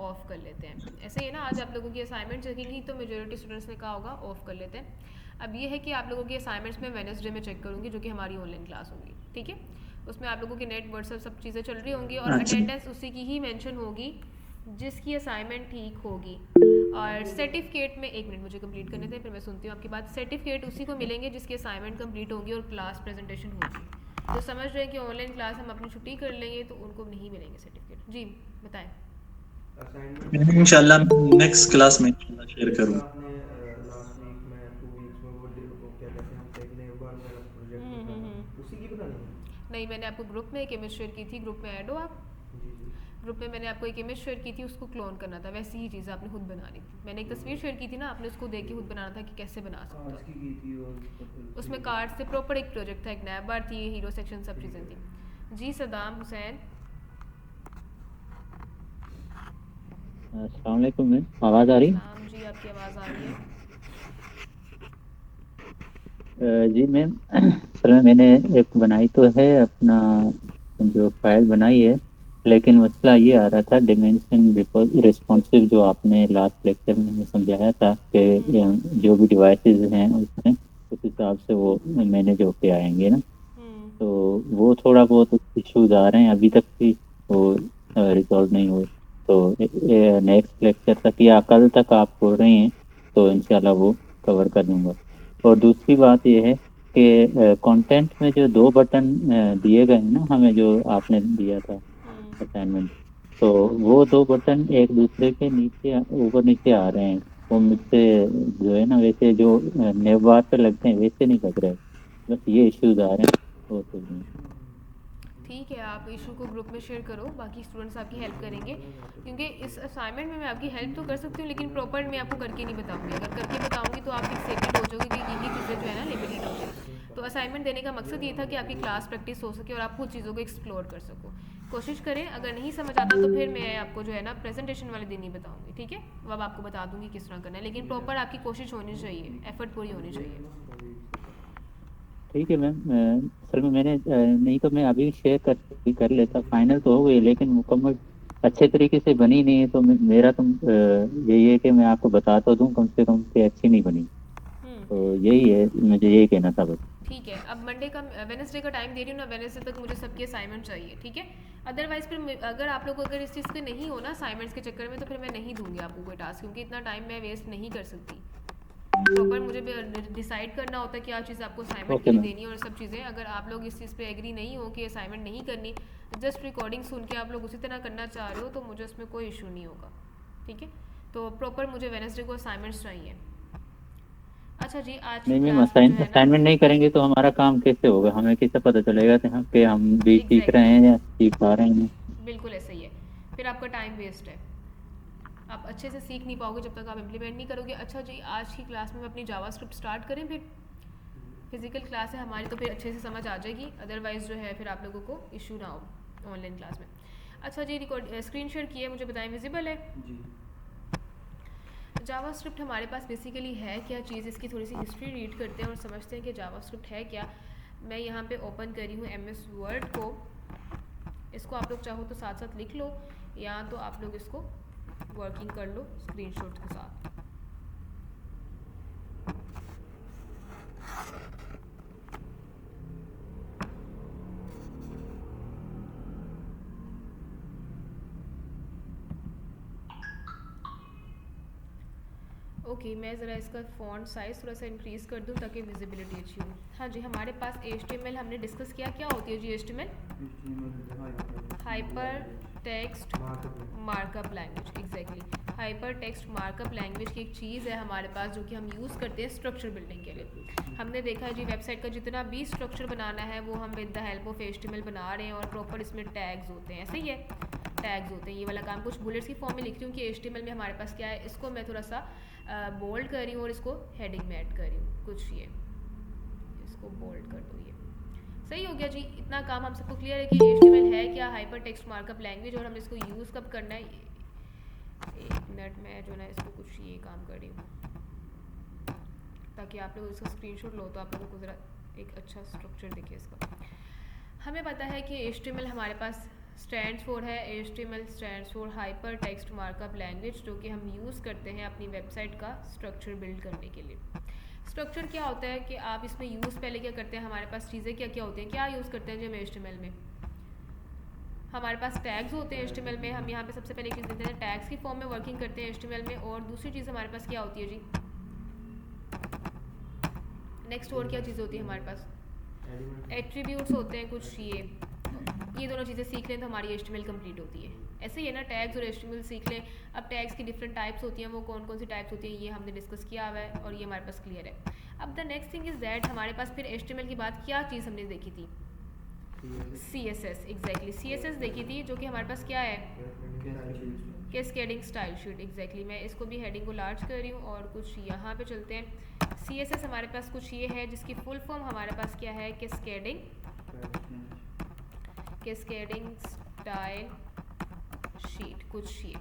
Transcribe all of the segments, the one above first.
Of कर लेते हैं। ऐसे ही है ना, आज आप लोगों की असाइनमेंट चेकिंग तो मेजोरिटी स्टूडेंट्स ने कहा होगा ऑफ कर लेते हैं। अब ये है कि आप लोगों की असाइनमेंट्स में वेडनेसडे में चेक करूँगी, जो कि हमारी ऑनलाइन क्लास होगी, ठीक है। उसमें आप लोगों की नेट व्हाट्सएप सब चीज़ें चल रही होंगी और अच्छा। अटेंडेंस उसी की ही मेंशन होगी जिसकी असाइनमेंट ठीक होगी। और सर्टिफिकेट में, एक मिनट मुझे कंप्लीट करने दें फिर मैं सुनती हूँ आपकी बात। सर्टिफिकेट उसी को मिलेंगे जिसकी असाइनमेंट कंप्लीट होगी और क्लास प्रेजेंटेशन होगी। जो समझ रहे हैं कि ऑनलाइन क्लास हम अपनी छुट्टी कर लेंगे तो उनको नहीं मिलेंगे सर्टिफिकेट। जी बताएं। असाइनमेंट में जो इंशाल्लाह नेक्स्ट जो क्लास में इंशाल्लाह शेयर जैसा करूँ। आपने लास्ट वीक में 2 वीक्स में वो क्या कहते हैं हमसे एक ने वर्क वाला प्रोजेक्ट पूछा था, उसी की बनानी है। नहीं, मैंने आपको ग्रुप में एक इमेज शेयर की थी, ग्रुप में ऐड हो आप। जी जी। ग्रुप में मैंने आपको एक इमेज शेयर की थी, उसको क्लोन करना था, वैसी ही चीज़ आपने खुद बनानी थी। मैंने एक तस्वीर शेयर की थी ना, आपने उसको देख के खुद बनाना था कि कैसे बना सकते कार्ड्स हो। की थी और उसमें सिलेबस। कार्ड से प्रॉपर एक प्रोजेक्ट था, एक नैब बार थी, हीरो सेक्शन सब ठीक चीज़ें है। थी। जी सदाम हुसैन। अस्सलाम वालेकुम मैम, आवाज़ आ रही है? सलाम जी, आपकी आवाज़ आ रही है। जी मैम, असल में मैंने एक बनाई तो है अपना जो फाइल बनाई है, लेकिन मसला ये आ रहा था डिमेंशन रिस्पॉन्सिव, जो आपने लास्ट लेक्चर में हमें समझाया था कि जो भी डिवाइसेस हैं उसमें उस हिसाब से वो मैनेज होके आएंगे ना। तो वो थोड़ा बहुत इश्यूज आ रहे हैं अभी तक भी, वो रिजॉल्व नहीं हुए। तो नेक्स्ट लेक्चर तक या कल तक आप बोल रहे हैं, तो इंशाल्लाह वो कवर कर दूंगा। और दूसरी बात ये है कि कंटेंट में जो दो बटन दिए गए हैं ना हमें, जो आपने दिया था असाइनमेंट, तो वो दो बटन एक दूसरे के नीचे ऊपर नीचे आ रहे हैं। वो मुझसे जो है ना, वैसे जो नेव बार पे लगते हैं वैसे नहीं लग रहे। बस ये इश्यूज आ रहे हैं, और कुछ नहीं। ठीक है, आप इशू को ग्रुप में शेयर करो, बाकी स्टूडेंट्स आपकी हेल्प करेंगे। क्योंकि इस असाइनमेंट में मैं आपकी हेल्प तो कर सकती हूँ, लेकिन प्रॉपर मैं आपको करके नहीं बताऊँगी। अगर करके बताऊँगी तो आप फिक्सेटेड हो जाओगे कि यही चीज़ें जो है ना लिमिटेड हो जाए। तो असाइनमेंट देने का मकसद ये था कि आपकी क्लास प्रैक्टिस हो सके और आप खुद चीज़ों को एक्सप्लोर कर सको। कोशिश करें, अगर नहीं समझ आता तो फिर मैं आपको जो है ना प्रेजेंटेशन वाले दिन ही बताऊँगी, ठीक है। अब आपको बता दूँगी किस तरह करना है, लेकिन प्रॉपर आपकी कोशिश होनी चाहिए, एफर्ट पूरी होनी चाहिए। ठीक है मैम, असल में मैंने नहीं तो मैं अभी शेयर कर लेता, फाइनल तो हो गई लेकिन मुकम्मल अच्छे तरीके से बनी नहीं है। तो मेरा तो यही है कि मैं आपको बता तो दूं कम से कम कि अच्छी नहीं बनी। तो यही है, मुझे यही कहना था बस। ठीक है, अब मंडे का वेडनेसडे का टाइम दे रही हूँ ना, वेडनेसडे तक मुझे सबकी असाइनमेंट चाहिए, ठीक है। अदरवाइज फिर अगर आप लोग अगर इस चीज़ पे नहीं हो ना असाइनमेंट्स के चक्कर में, तो फिर मैं नहीं दूंगी आपको कोई टास्क, क्योंकि इतना टाइम मैं वेस्ट नहीं कर सकती। प्रॉपर मुझे डिसाइड करना होता है क्या चीज़ आपको असाइनमेंट के ओके लिए मैम। देनी है और सब चीज़ें। अगर आप लोग इस चीज़ पे एग्री नहीं हो कि असाइनमेंट नहीं करनी, जस्ट रिकॉर्डिंग सुन के आप लोग उसी तरह करना चाह रहे हो, तो मुझे उसमें कोई इशू नहीं होगा, ठीक है। तो प्रॉपर मुझे वेडनेसडे को असाइनमेंट्स चाहिए। अच्छा जी, आज की नहीं मैम, क्लास में जो है ना, असाइनमेंट नहीं करेंगे तो हमारा काम कैसे होगा? हमें कैसे पता चलेगा कि हम भी सीख रहे हैं एग्जैक्टली या सीख पा रहे हैं? बिल्कुल ऐसा ही है। फिर आपका टाइम वेस्ट है, आप अच्छे से सीख नहीं पाओगे जब तक आप इम्प्लीमेंट नहीं करोगे। अच्छा जी, आज की क्लास में अपनी जावास्क्रिप्ट स्टार्ट करें फिर। फिजिकल क्लास है हमारी तो फिर अच्छे से समझ आ जाएगी, अदरवाइज जो है फिर आप लोगों को इशू ना हो ऑनलाइन क्लास में। अच्छा जी, रिकॉर्ड स्क्रीन शेयर किए, मुझे बताएं विजिबल है? जी। जावास्क्रिप्ट हमारे पास बेसिकली है क्या चीज़, इसकी थोड़ी सी हिस्ट्री रीड करते हैं और समझते हैं कि जावास्क्रिप्ट है क्या। मैं यहाँ पे ओपन करी हूँ MS वर्ड को। इसको आप लोग चाहो तो साथ साथ लिख लो, या तो आप लोग इसको वर्किंग कर लो स्क्रीनशॉट के साथ। ओके, मैं ज़रा इसका फ़ॉन्ट साइज़ थोड़ा सा इंक्रीज़ कर दूँ ताकि विजिबिलिटी अच्छी हो। हाँ जी, हमारे पास HTML हमने डिस्कस किया, क्या होती है जी HTML? Hyper text markup language, exactly. Hyper text markup language की एक चीज़ है हमारे पास जो कि हम यूज़ करते हैं स्ट्रक्चर बिल्डिंग के लिए। हमने देखा है जी, वेबसाइट का जितना भी स्ट्रक्चर बनाना है वो हम with the help of HTML बना रहे हैं, और प्रॉपर इसमें टैग्स होते हैं, ऐसे ही है, टैग्स होते हैं। ये वाला काम कुछ बुलेट्स की फॉर्म में लिख रही हूँ कि HTML में हमारे पास क्या है। इसको मैं थोड़ा सा बोल्ड कर रही हूँ और इसको हेडिंग में ऐड कर रही हूँ कुछ, ये इसको बोल्ड कर दो, ये सही हो गया जी। इतना काम हम सबको क्लियर है कि HTML है क्या, हाइपर टेक्स्ट मार्कअप लैंग्वेज, और हमने इसको यूज़ कब करना है। एक मिनट में जो है ना इसको कुछ ये काम कर रही हूँ ताकि आप लोग इसका स्क्रीनशॉट लो तो आप लोगों को ज़रा एक अच्छा स्ट्रक्चर दिखे इसका। हमें पता है कि HTML हमारे पास स्टैंड्स फॉर है HTML stands for hyper text markup language, जो कि हम यूज़ करते हैं अपनी वेबसाइट का स्ट्रक्चर बिल्ड करने के लिए। स्ट्रक्चर क्या होता है कि आप इसमें यूज़ पहले क्या करते हैं, हमारे पास चीज़ें क्या क्या होती हैं, क्या यूज़ करते हैं जी हम HTML में, हमारे पास टैग्स होते हैं HTML में। हम यहाँ पे सबसे पहले चीज़ देते हैं, टैग्स की फॉर्म में वर्किंग करते हैं HTML में। और दूसरी चीज़ हमारे पास क्या होती है जी, नेक्स्ट और क्या चीज़ होती है हमारे पास, एट्रीब्यूट्स होते हैं कुछ। ये दोनों चीज़ें सीख लें तो हमारी HTML कंप्लीट होती है। ऐसे ही है ना, टैग्स और HTML सीख लें। अब टैग्स की डिफरेंट टाइप्स होती हैं, वो कौन कौन सी टाइप्स होती हैं ये हमने डिस्कस किया हुआ है और ये हमारे पास क्लियर है। अब the next thing is that हमारे पास फिर HTML के बाद क्या चीज़ हमने देखी थी, CSS। एग्जैक्टली CSS देखी थी, जो कि हमारे पास क्या है, कैस्केडिंग स्टाइल शीट। एग्जैक्टली मैं इसको भी हेडिंग को लार्ज कर रही हूँ और कुछ यहाँ पे चलते हैं। CSS हमारे पास कुछ ये है जिसकी फुल फॉर्म हमारे पास क्या है, कैस्केडिंग स्टाइल शीट कुछ ये।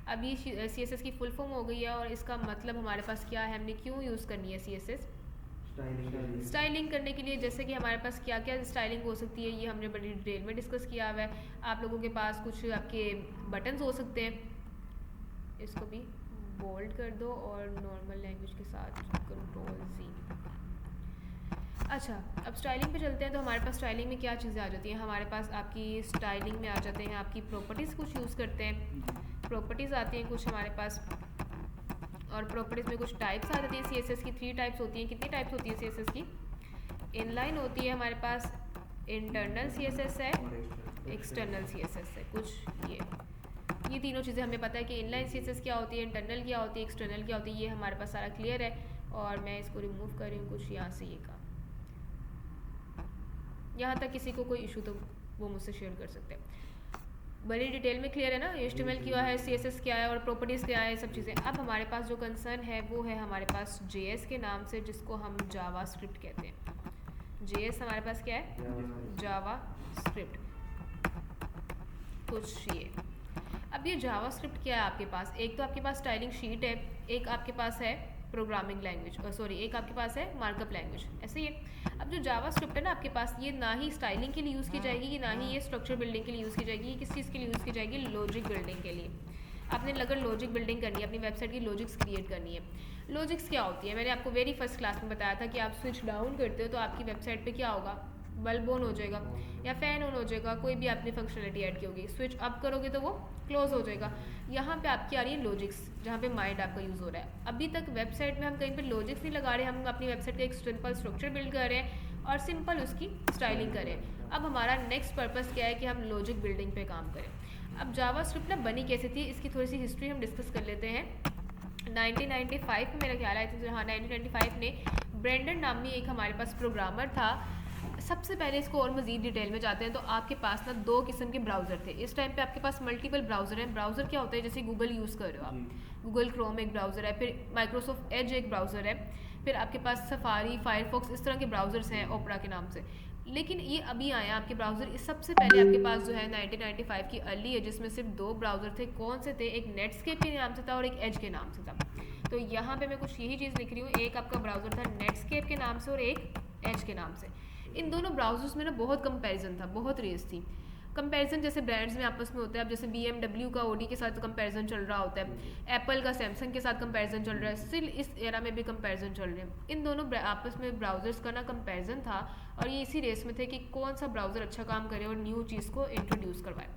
अब ये CSS की फुल फॉर्म हो गई है और इसका मतलब हमारे पास क्या है, हमने क्यों यूज़ करनी है CSS, स्टाइलिंग करने के लिए। जैसे कि हमारे पास क्या क्या स्टाइलिंग हो सकती है ये हमने बड़ी डिटेल में डिस्कस किया हुआ है। आप लोगों के पास कुछ आपके बटन्स हो सकते हैं, इसको भी बोल्ड कर दो और नॉर्मल लैंग्वेज के साथ Ctrl+C। अच्छा, अब स्टाइलिंग पे चलते हैं। तो हमारे पास स्टाइलिंग में क्या चीज़ें आ जाती हैं, हमारे पास आपकी स्टाइलिंग में आ जाते हैं आपकी प्रॉपर्टीज़ कुछ यूज़ करते हैं, प्रॉपर्टीज़ आती हैं कुछ हमारे पास। और प्रॉपर्टीज़ में कुछ टाइप्स आ जाती हैं CSS की, 3 टाइप्स होती हैं। कितनी टाइप्स होती है CSS की, इनलाइन होती है हमारे पास, इंटरनल CSS है, एक्सटर्नल CSS है कुछ। ये तीनों चीज़ें हमें पता है कि इनलाइन CSS क्या होती है, इंटरनल क्या होती है, एक्सटर्नल क्या होती है, ये हमारे पास सारा क्लियर है। और मैं इसको रिमूव कर रही हूँ कुछ यहाँ से, ये का यहाँ तक किसी को कोई इशू तो वो मुझसे शेयर कर सकते हैं। बड़ी डिटेल में क्लियर है ना, HTML क्या है, CSS क्या है और प्रॉपर्टीज़ क्या है, सब चीज़ें। अब हमारे पास जो कंसर्न है वो है हमारे पास JS के नाम से, जिसको हम जावास्क्रिप्ट कहते हैं। JS हमारे पास क्या है, जावास्क्रिप्ट कुछ ये। अब ये जावास्क्रिप्ट क्या है आपके पास, एक तो आपके पास स्टाइलिंग शीट है, एक आपके पास है प्रोग्रामिंग लैंग्वेज, सॉरी एक आपके पास है मार्कअप लैंग्वेज, ऐसे ही है। अब जो जावास्क्रिप्ट है ना आपके पास, ये ना ही स्टाइलिंग के लिए यूज़ की जाएगी, ये ना ही ये स्ट्रक्चर बिल्डिंग के लिए यूज़ की जाएगी। ये किस चीज़ के लिए यूज़ की जाएगी, लॉजिक बिल्डिंग के लिए। आपने अगर लॉजिक बिल्डिंग करनी है, अपनी वेबसाइट की लॉजिक्स क्रिएट करनी है। लॉजिक्स क्या होती है, मैंने आपको वेरी फर्स्ट क्लास में बताया था कि आप स्विच डाउन करते हो तो आपकी वेबसाइट पे क्या होगा, बल्ब ऑन हो जाएगा या फ़ैन ऑन हो जाएगा, कोई भी आपने फंक्शनलिटी ऐड की होगी। स्विच अप करोगे तो वो क्लोज हो जाएगा। यहाँ पे आपकी आ रही है लॉजिक्स, जहाँ पे माइंड आपका यूज़ हो रहा है। अभी तक वेबसाइट में हम कहीं पे लॉजिक्स नहीं लगा रहे, हम अपनी वेबसाइट का एक सिंपल स्ट्रक्चर बिल्ड कर रहे हैं और सिंपल उसकी स्टाइलिंग कर रहे हैं। अब हमारा नेक्स्ट पर्पस क्या है कि हम लॉजिक बिल्डिंग पे काम करें। अब जावास्क्रिप्ट ना बनी कैसे थी, इसकी थोड़ी सी हिस्ट्री हम डिस्कस कर लेते हैं। 1995 में मेरा ख्याल आया था, हाँ 1995 में ब्रेंडन नामी एक हमारे पास प्रोग्रामर था। सबसे पहले इसको और मज़ीद डिटेल में जाते हैं तो आपके पास ना 2 किस्म के ब्राउज़र थे। इस टाइम पे आपके पास मल्टीपल ब्राउज़र हैं। ब्राउज़र क्या होता है, जैसे गूगल यूज़ कर रहे हो आप, गूगल क्रोम एक ब्राउज़र है, फिर माइक्रोसॉफ्ट एज एक ब्राउज़र है, फिर आपके पास सफारी, फायरफॉक्स, इस तरह के ब्राउज़र्स हैं ओपरा के नाम से। लेकिन ये अभी आए आपके ब्राउज़र, इस सबसे पहले आपके पास जो है 1995 की अर्ली है, जिसमें सिर्फ 2 ब्राउज़र थे। कौन से थे, एक नेटस्केप के नाम से था और एक एज के नाम से था। तो यहाँ पे मैं कुछ यही चीज़ लिख रही हूँ, एक आपका ब्राउज़र था नेटस्केप के नाम से और एक एज के नाम से। इन दोनों ब्राउज़र्स में ना बहुत कंपैरिजन था, बहुत रेस थी। कंपैरिजन जैसे ब्रांड्स में आपस में होता है, अब जैसे BMW का Audi के साथ कंपैरिजन चल रहा होता है, एप्पल का सैमसंग के साथ कंपैरिजन चल रहा है, स्टिल इस एरा में भी कंपैरिजन चल रहे हैं। इन दोनों आपस में ब्राउज़र्स का ना कंपैरिजन था और ये इसी रेस में थे कि कौन सा ब्राउज़र अच्छा काम करे और न्यू चीज़ को इंट्रोड्यूस करवाए।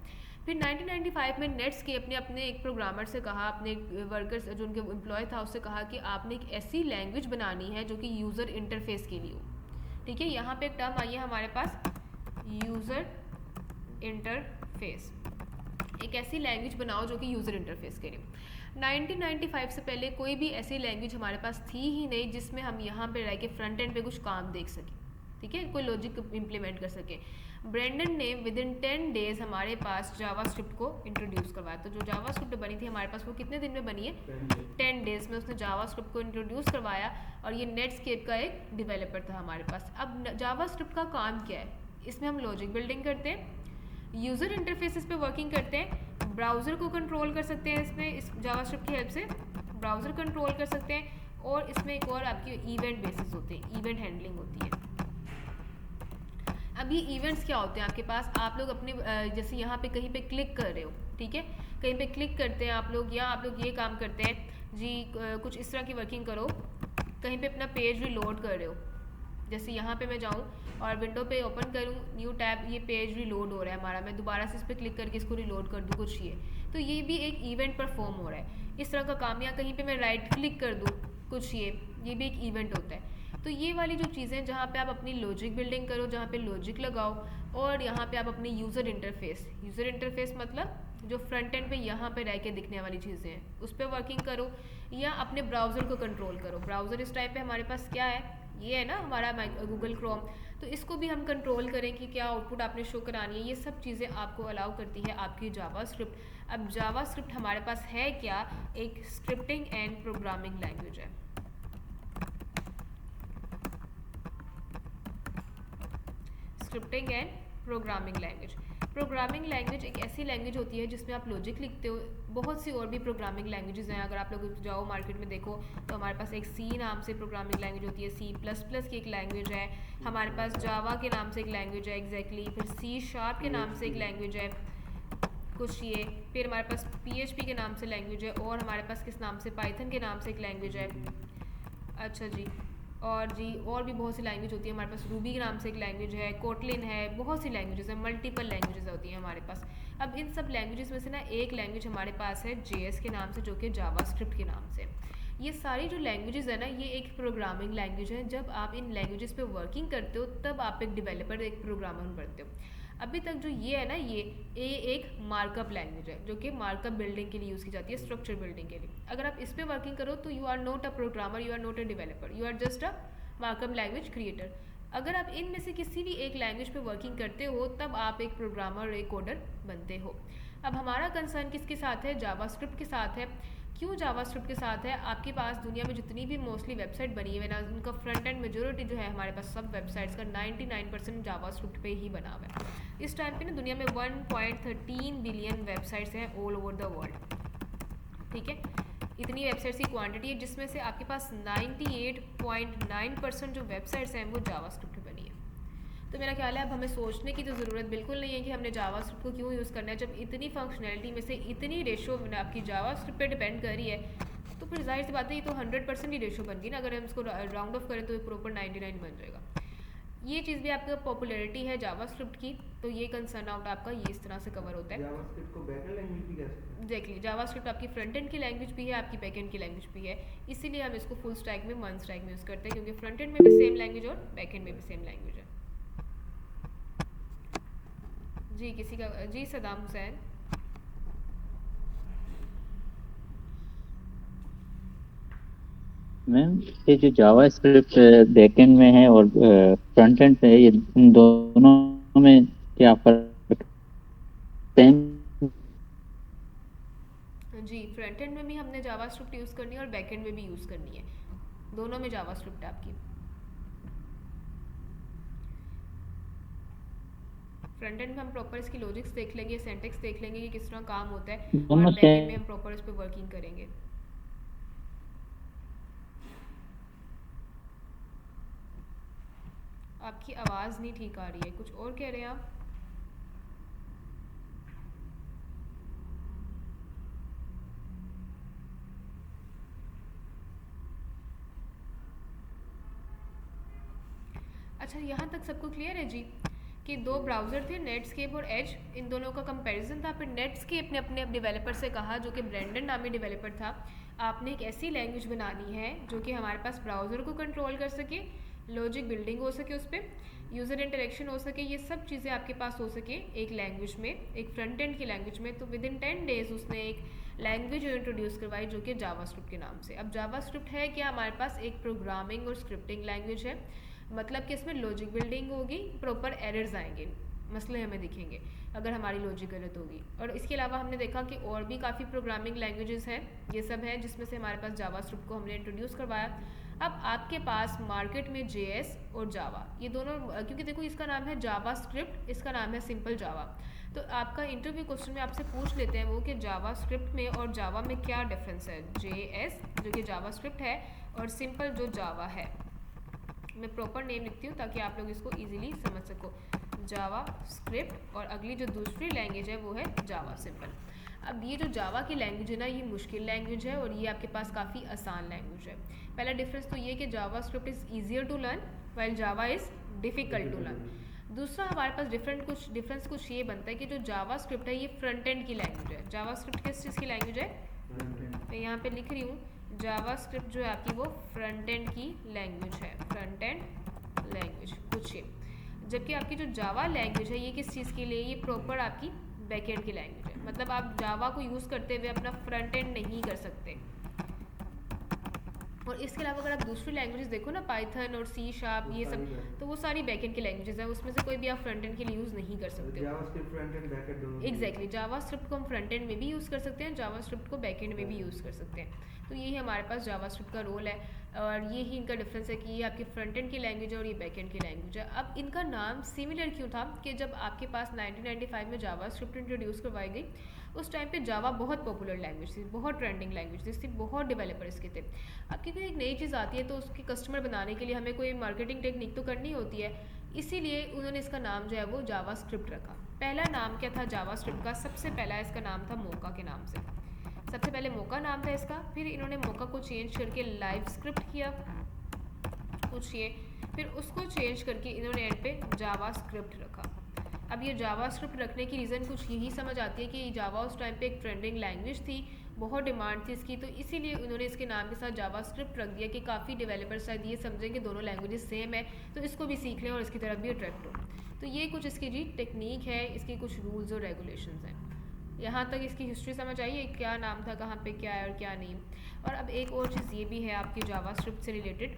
फिर 1995 में नेटस्केप ने अपने एक प्रोग्रामर से कहा, अपने वर्कर्स जो उनके एम्प्लॉय था उससे कहा कि आपने एक ऐसी लैंग्वेज बनानी है जो कि यूज़र इंटरफेस के लिए हो। ठीक है, यहाँ पे एक टर्म आई है हमारे पास, यूज़र इंटरफेस। एक ऐसी लैंग्वेज बनाओ जो कि यूज़र इंटरफेस के लिए। 1995 से पहले कोई भी ऐसी लैंग्वेज हमारे पास थी ही नहीं जिसमें हम यहाँ पे रह के फ्रंट एंड पे कुछ काम देख सकें। ठीक है, कोई लॉजिक इम्प्लीमेंट कर सके। ब्रेंडन ने विद इन 10 डेज हमारे पास जावास्क्रिप्ट को इंट्रोड्यूस करवाया। तो जो जावास्क्रिप्ट बनी थी हमारे पास, वो कितने दिन में बनी है, 10 डेज में उसने जावास्क्रिप्ट को इंट्रोड्यूस करवाया। और ये नेटस्केप का एक डेवलपर था हमारे पास। अब जावास्क्रिप्ट का काम क्या है, इसमें हम लॉजिक बिल्डिंग करते हैं, यूज़र इंटरफेसेस पे वर्किंग करते हैं, ब्राउज़र को कंट्रोल कर सकते हैं इसमें, इस जावास्क्रिप्ट की हेल्प से ब्राउज़र कंट्रोल कर सकते हैं। और इसमें एक और आपकी इवेंट बेसिस होते हैं, इवेंट हैंडलिंग होती है। अब ये इवेंट्स क्या होते हैं आपके पास, आप लोग अपने जैसे यहाँ पे कहीं पे क्लिक कर रहे हो, ठीक है, कहीं पे क्लिक करते हैं आप लोग, या आप लोग ये काम करते हैं जी, कुछ इस तरह की वर्किंग करो, कहीं पे अपना पेज रिलोड कर रहे हो, जैसे यहाँ पे मैं जाऊँ और विंडो पे ओपन करूँ न्यू टैब, ये पेज रिलोड हो रहा है हमारा, मैं दोबारा से इस पर क्लिक करके इसको रिलोड कर दूँ कुछ ये, तो ये भी एक इवेंट परफॉर्म हो रहा है इस तरह का काम। या कहीं पे मैं राइट क्लिक कर दूँ कुछ ये भी एक इवेंट होता है। तो ये वाली जो चीज़ें जहाँ पे आप अपनी लॉजिक बिल्डिंग करो, जहाँ पे लॉजिक लगाओ, और यहाँ पे आप अपनी यूज़र इंटरफेस मतलब जो फ्रंट एंड पे यहाँ पे रह के दिखने वाली चीज़ें हैं उस पर वर्किंग करो, या अपने ब्राउज़र को कंट्रोल करो। ब्राउज़र इस टाइम पे हमारे पास क्या है, ये है ना हमारा गूगल क्रोम, तो इसको भी हम कंट्रोल करें कि क्या आउटपुट आपने शो करानी है, ये सब चीज़ें आपको अलाउ करती है आपकी जावास्क्रिप्ट। अब जावास्क्रिप्ट हमारे पास है क्या, एक स्क्रिप्टिंग एंड प्रोग्रामिंग लैंग्वेज है। स्क्रिप्टिंग एंड प्रोग्रामिंग लैंग्वेज एक ऐसी लैंग्वेज होती है जिसमें आप लॉजिक लिखते हो। बहुत सी और भी प्रोग्रामिंग लैंग्वेजेस हैं, अगर आप लोग जाओ मार्केट में देखो तो हमारे पास एक सी नाम से प्रोग्रामिंग लैंग्वेज होती है, C++ की एक लैंग्वेज है, हमारे पास जावा के नाम से एक लैंग्वेज है एग्जैक्टली, फिर C# के नाम से एक लैंग्वेज है कुछ ये, फिर हमारे पास PHP के नाम से लैंग्वेज है, और हमारे पास किस नाम से, पाइथन के नाम से एक लैंग्वेज है। अच्छा जी, और भी बहुत सी लैंग्वेज होती है हमारे पास, रूबी के नाम से एक लैंग्वेज है, कोटलिन है, बहुत सी लैंग्वेजेस हैं, मल्टीपल लैंग्वेजेस होती हैं हमारे पास। अब इन सब लैंग्वेजेस में से ना एक लैंग्वेज हमारे पास है JS के नाम से, जो कि जावास्क्रिप्ट के नाम से। ये सारी जो लैंग्वेजेस है ना, ये एक प्रोग्रामिंग लैंग्वेज है। जब आप इन लैंग्वेजेस पे वर्किंग करते हो तब आप एक डेवलपर, एक प्रोग्रामर बनते हो। अभी तक जो ये है ना, ये एक मार्कअप लैंग्वेज है जो कि मार्कअप बिल्डिंग के लिए यूज़ की जाती है, स्ट्रक्चर बिल्डिंग के लिए। अगर आप इस पर वर्किंग करो तो you are not a programmer, you are not a developer, you are just a markup language creator. अगर आप इनमें से किसी भी एक लैंग्वेज पे वर्किंग करते हो तब आप एक प्रोग्रामर, एक कोडर बनते हो। अब हमारा कंसर्न किसके साथ है, जावास्क्रिप्ट के साथ है। क्यों जावास्क्रिप्ट के साथ है, आपके पास दुनिया में जितनी भी मोस्टली वेबसाइट बनी है ना, उनका फ्रंट एंड मेजोरिटी जो है हमारे पास सब वेबसाइट्स का 99% जावास्क्रिप्ट पे ही बना हुआ है। इस टाइम पे ना दुनिया में 1.13 बिलियन वेबसाइट्स हैं ऑल ओवर द वर्ल्ड, ठीक है, इतनी वेबसाइट्स की क्वांटिटी है, जिसमें से आपके पास 98.9% जो वेबसाइट्स हैं वो जावास्क्रिप्ट पे बनी है। तो मेरा ख्याल है अब हमें सोचने की तो ज़रूरत बिल्कुल नहीं है कि हमने जावास्क्रिप्ट को क्यों यूज़ करना है, जब इतनी फंक्शनैलिटी में से इतनी रेशो आपकी जावास्क्रिप्ट पे डिपेंड कर रही है, तो फिर जाहिर सी बात है ये तो 100% ही रेशो बन गई ना। अगर हम इसको राउंड ऑफ करें तो ये प्रॉपर 99 बन जाएगा। ये चीज़ भी आपका पॉपुलैरिटी है जावास्क्रिप्ट की, तो ये कंसर्न आउट आपका ये इस तरह से कवर होता है। जावास्क्रिप्ट को बैकएंड लैंग्वेज भी कह सकते हैं। एग्जैक्टली, जावास्क्रिप्ट आपकी फ्रंट एंड की लैंग्वेज भी है, आपकी बैक एंड की लैंग्वेज भी है, इसीलिए हम इसको फुल स्टैक में, वन स्टैक में यूज़ करते हैं, क्योंकि फ्रंट एंड में भी सेम लैंग्वेज और बैक एंड में भी सेम लैंग्वेज है। जी किसी का, जी सदाम हुसैन। मैम ये जो जावास्क्रिप्ट बैकएंड में है और फ्रंट एंड पे है, ये इन दोनों में क्या फर्क है? जी फ्रंट एंड में भी हमने जावास्क्रिप्ट यूज़ करनी है और बैक एंड में भी यूज़ करनी है, दोनों में जावास्क्रिप्ट है आपकी। फ्रंट एंड में हम प्रॉपर इसकी लॉजिक्स देख लेंगे, सिंटैक्स देख लेंगे कि किस तरह काम होता है, और दोनों बैक एंड में हम प्रॉपर इस पर वर्किंग करेंगे। आपकी आवाज़ नहीं ठीक आ रही है, कुछ और कह रहे हैं आप? अच्छा, यहाँ तक सबको क्लियर है जी कि दो ब्राउज़र थे, नेटस्केप और एज, इन दोनों का कंपैरिजन था। फिर नेटस्केप ने अपने डेवलपर से कहा, जो कि ब्रेंडन नामी डेवलपर था, आपने एक ऐसी लैंग्वेज बनानी है जो कि हमारे पास ब्राउज़र को कंट्रोल कर सके, लॉजिक बिल्डिंग हो सके, उस पर यूज़र इंटरेक्शन हो सके, ये सब चीज़ें आपके पास हो सके एक लैंग्वेज में, एक फ्रंट एंड की लैंग्वेज में। तो विद इन 10 डेज़ उसने एक लैंग्वेज इंट्रोड्यूस करवाई जो कि जावास्क्रिप्ट के नाम से। अब जावास्क्रिप्ट है क्या, हमारे पास एक प्रोग्रामिंग और स्क्रिप्टिंग लैंग्वेज है, मतलब कि इसमें लॉजिक बिल्डिंग होगी, प्रॉपर एरर्स आएंगे, मसले हमें दिखेंगे अगर हमारी लॉजिक गलत होगी। और इसके अलावा हमने देखा कि और भी काफ़ी प्रोग्रामिंग लैंग्वेजेस हैं, ये सब हैं जिसमें से हमारे पास जावास्क्रिप्ट को हमने इंट्रोड्यूस करवाया। अब आपके पास मार्केट में JS और जावा, ये दोनों, क्योंकि देखो इसका नाम है जावास्क्रिप्ट, इसका नाम है सिंपल जावा, तो आपका इंटरव्यू क्वेश्चन में आपसे पूछ लेते हैं वो कि जावास्क्रिप्ट में और जावा में क्या डिफरेंस है। JS जो कि जावास्क्रिप्ट है और सिंपल जो जावा है। मैं प्रॉपर नेम लिखती हूँ ताकि आप लोग इसको इजीली समझ सको। जावा स्क्रिप्ट और अगली जो दूसरी लैंग्वेज है वो है जावा सिंपल। अब ये जो जावा की लैंग्वेज है ना, ये मुश्किल लैंग्वेज है और ये आपके पास काफ़ी आसान लैंग्वेज है। पहला डिफरेंस तो ये कि JavaScript is easier to learn while Java is difficult to learn. दूसरा हमारे पास डिफरेंस कुछ ये बनता है कि जो जावा स्क्रिप्ट है ये फ्रंट एंड की लैंग्वेज है। जावा स्क्रिप्ट किस चीज़ की लैंग्वेज है? मैं यहाँ पे लिख रही हूँ, जावा स्क्रिप्ट जो है आपकी वो फ्रंट एंड की लैंग्वेज है, फ्रंट एंड लैंग्वेज कुछ ये। जबकि आपकी जो जावा लैंग्वेज है ये किस चीज़ के लिए? ये प्रॉपर आपकी बैक एंड की लैंग्वेज है। मतलब आप जावा को यूज़ करते हुए अपना फ्रंट एंड नहीं कर सकते। और इसके अलावा अगर आप दूसरी लैंग्वेजेस देखो ना, पाइथन और सी शार्प ये सब, तो वो सारी बैकएंड की लैंग्वेजेस हैं, उसमें से कोई भी आप फ्रंट एंड के लिए यूज़ नहीं कर सकते। JavaScript front end back and दोनों। एग्जैक्टली, जावा स्क्रिप्ट को हम फ्रंट एंड में भी यूज़ कर सकते हैं, जावा स्क्रिप्ट को बैक एंड में भी यूज़ कर सकते हैं। तो यही हमारे पास जावा स्क्रिप्ट का रोल है और यही इनका डिफरेंस है कि ये आपकी फ्रंट एंड की लैंग्वेज है और ये बैक एंड की लैंग्वेज है। अब इनका नाम सिमिलर क्यों था कि जब आपके पास 1995 में जावा स्क्रिप्ट इंट्रोड्यूस करवाई गई, उस टाइम पे जावा बहुत पॉपुलर लैंग्वेज थी, बहुत ट्रेंडिंग लैंग्वेज थी, बहुत डेवलपर इसके थे। अब क्योंकि एक नई चीज़ आती है तो उसकी कस्टमर बनाने के लिए हमें कोई मार्केटिंग टेक्निक तो करनी होती है, इसीलिए उन्होंने इसका नाम जो है वो जावा स्क्रिप्ट रखा। पहला नाम क्या था जावा स्क्रिप्ट का? सबसे पहला इसका नाम था मोका के नाम से, सबसे पहले मोका नाम था इसका। फिर इन्होंने मोका को चेंज करके लाइव स्क्रिप्ट किया कुछ ये, फिर उसको चेंज करके इन्होंने एंड पे जावा स्क्रिप्ट रखा। अब ये जावा स्क्रिप्ट रखने की रीज़न कुछ यही समझ आती है कि जावा उस टाइम पे एक ट्रेंडिंग लैंग्वेज थी, बहुत डिमांड थी इसकी, तो इसीलिए उन्होंने इसके नाम के साथ जावा स्क्रिप्ट रख दिया कि काफ़ी डेवलपर्स शायद ये समझें कि दोनों लैंग्वेजेस सेम है तो इसको भी सीख लें और इसकी तरफ भी अट्रैक्ट हो। तो ये कुछ इसकी जी टेक्निक है, इसकी कुछ रूल्स और रेगुलेशंस हैं। यहाँ तक इसकी हिस्ट्री समझ आई है, क्या नाम था, कहाँ पे क्या है और क्या नहीं। और अब एक और चीज़ ये भी है आपकी जावा स्क्रिप्ट से रिलेटेड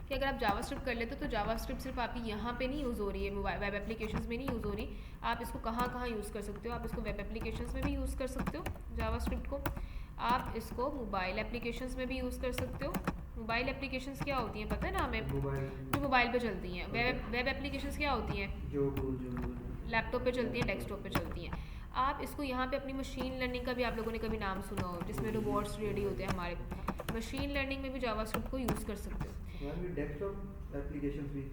कि अगर आप जावा स्क्रिप्ट कर लेते हो तो जावा स्क्रिप्ट सिर्फ आपकी यहाँ पे नहीं यूज़ हो रही है, मोबाइल वेब एप्लीकेशंस में नहीं यूज़ हो रही, आप इसको कहाँ कहाँ यूज़ कर सकते हो? आप इसको वेब एप्लीकेशंस में भी यूज़ कर सकते हो जावा स्क्रिप्ट को, आप इसको मोबाइल एप्लीकेशंस में भी यूज़ कर सकते हो। मोबाइल एप्लीकेशंस क्या होती हैं पता है ना हमें? जो मोबाइल पे चलती हैं। वेब एप्लीकेशंस क्या होती हैं? जो लैपटॉप पे चलती हैं, डेस्कटॉप पे चलती हैं। आप इसको यहाँ पे अपनी मशीन लर्निंग का भी आप लोगों ने कभी नाम सुना हो, जिसमें रोबोट्स रेडी होते हैं हमारे, मशीन लर्निंग में भी जावा स्क्रिप्ट को यूज़ कर सकते हो। डेस्कटॉप एप्लीकेशंस भी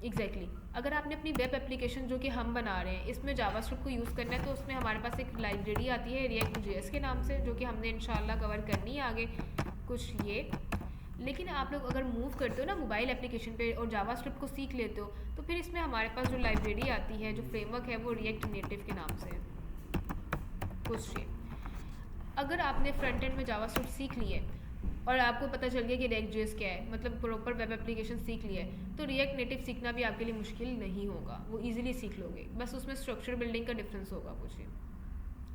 एग्जैक्टली अगर आपने अपनी वेब एप्लीकेशन जो कि हम बना रहे हैं इसमें जावा स्क्रिप्ट को यूज़ करना है तो उसमें हमारे पास एक लाइब्रेरी आती है रिएक्ट जेएस के नाम से, जो कि हमने इंशाल्लाह कवर करनी है आगे कुछ ये। लेकिन आप लोग अगर मूव करते हो ना मोबाइल एप्लीकेशन पे और जावा स्क्रिप्ट को सीख लेते हो तो फिर इसमें हमारे पास जो लाइब्रेरी आती है, जो फ्रेमवर्क है, वो रिएक्ट नेटिव के नाम से है कुछ ये। अगर आपने फ्रंट एंड में जावा स्क्रिप्ट सीख ली है और आपको पता चल गया कि रिएक्ट जेएस क्या है, मतलब प्रॉपर वेब एप्लीकेशन सीख लिया है, तो रिएक्ट नेटिव सीखना भी आपके लिए मुश्किल नहीं होगा, वो इजीली सीख लोगे। बस उसमें स्ट्रक्चर बिल्डिंग का डिफरेंस होगा कुछ ही,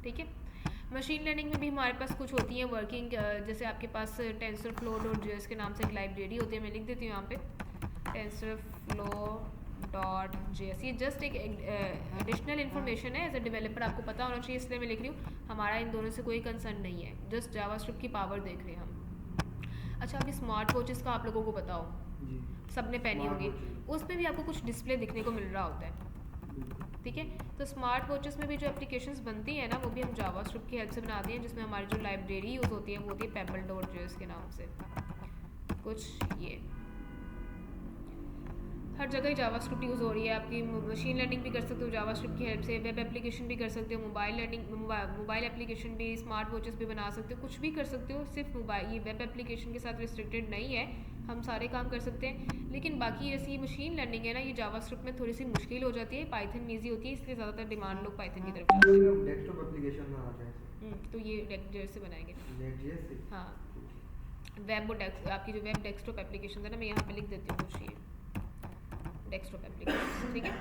ठीक है। मशीन लर्निंग में भी हमारे पास कुछ होती हैं वर्किंग, जैसे आपके पास टेंसरफ्लो डॉट जेएस के नाम से एक लाइब्रेरी होती है, मैं लिख देती हूँ यहाँ पे TensorFlow.js। ये जस्ट एक एडिशनल इन्फॉर्मेशन है, एज अ डेवलपर आपको पता होना चाहिए, इसलिए मैं लिख रही हूँ। हमारा इन दोनों से कोई कंसर्न नहीं है, जस्ट जावास्क्रिप्ट की पावर देख रहे हैं हम। अच्छा, अभी स्मार्ट वॉचेस का आप लोगों को बताओ, सबने पहनी होगी, उसमें भी आपको कुछ डिस्प्ले दिखने को मिल रहा होता है, ठीक है। तो स्मार्ट वॉचेस में भी जो एप्लीकेशंस बनती हैं ना, वो भी हम जावास्क्रिप्ट की हेल्प से बनाते हैं, जिसमें हमारी जो लाइब्रेरी यूज़ होती है वो होती है pebble.js के नाम से कुछ ये। हर जगह ही जावास्क्रिप्ट यूज़ हो रही है, आपकी मशीन लर्निंग भी कर सकते हो जावास्क्रिप्ट की हेल्प से, वेब एप्लीकेशन भी कर सकते हो, मोबाइल एप्लीकेशन भी, स्मार्ट वॉचेस भी बना सकते हो, कुछ भी कर सकते हो। सिर्फ मोबाइल ये वेब एप्लीकेशन के साथ रिस्ट्रिक्टेड नहीं है, हम सारे काम कर सकते हैं। लेकिन बाकी ऐसी मशीन लर्निंग है ना, ये जावास्क्रिप्ट में थोड़ी सी मुश्किल हो जाती है, पाइथन में ईजी होती है, इसलिए ज़्यादातर डिमांड लोग पाइथन की तरफ जाते हैं। डेस्कटॉप एप्लीकेशन में आ जाए तो ये Next.js से बनाएंगे। Next.js से हाँ, वेब आपकी जो वेब डेस्कटॉप एप्लीकेशन है ना, मैं यहाँ पे लिख देती हूँ कुछ ये डेस्कटॉप एप्लीकेशन, ठीक है।